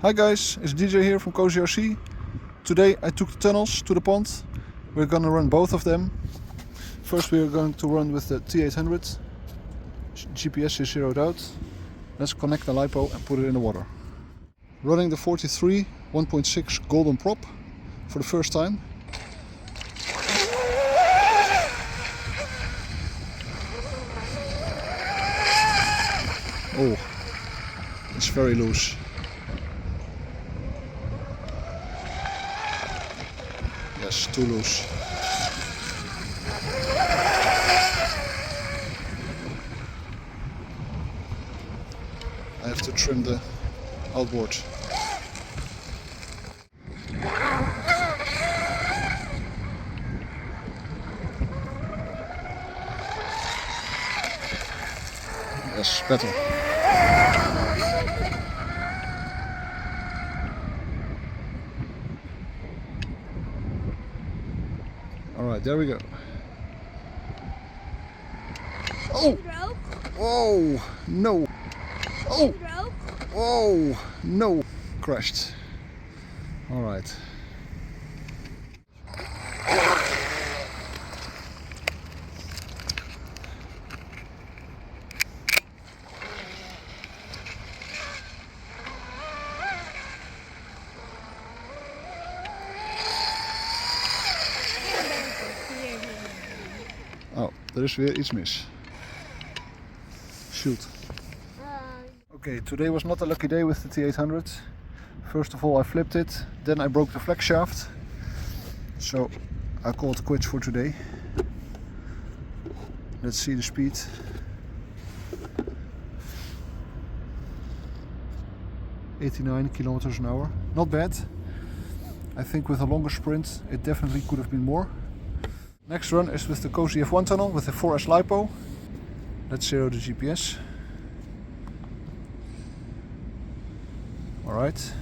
Hi guys, it's DJ here from Cozy RC. Today I took the tunnels to the pond. We're gonna run both of them. First we are going to run with the T800. GPS is zeroed out. Let's connect the LiPo and put it in the water. Running the 43 1.6 golden prop for the first time. Oh, it's very loose. Yes, too loose. I have to trim the outboard. Yes, better. Alright, there we go. Oh! Oh! No! Oh! Oh! No! Crashed. Alright. Oh, er is weer iets mis. Shoot. Okay, today was not a lucky day with the T800. First of all I flipped it, then I broke the flex shaft. So I call it quits for today. Let's see the speed. .89 kilometers an hour. Not bad. I think with a longer sprint it definitely could have been more. Next run is with the Cozy F1 tunnel with the 4S LiPo. Let's zero the GPS. Alright.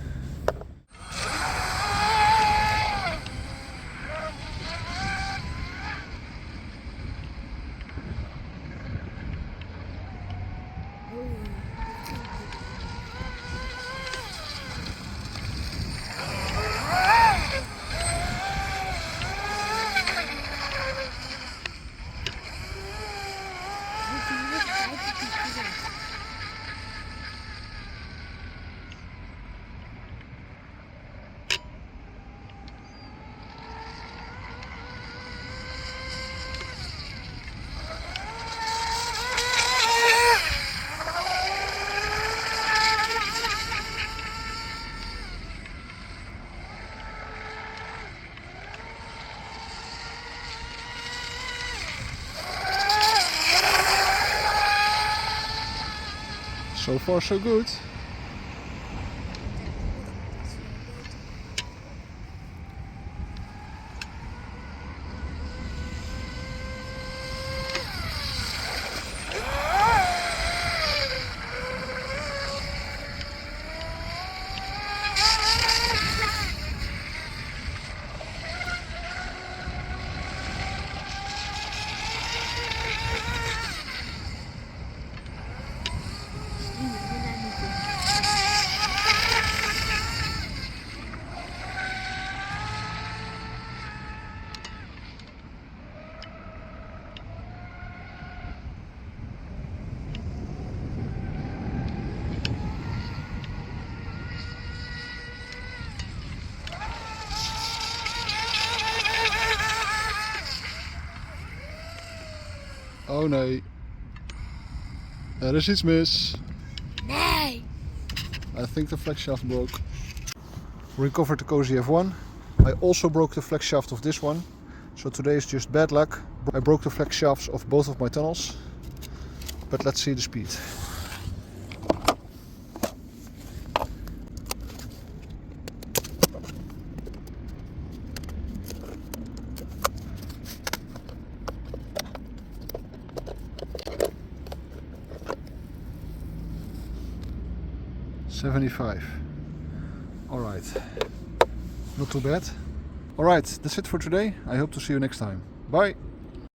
So far so good. Oh nee, er is iets mis. Nee! I think the flex shaft broke. Recovered the Cozy F1. I also broke the flex shaft of this one. So today is just bad luck. I broke the flex shafts of both of my tunnels. But let's see the speed. .75. Alright, not too bad. Alright, that's it for today. I hope to see you next time. Bye!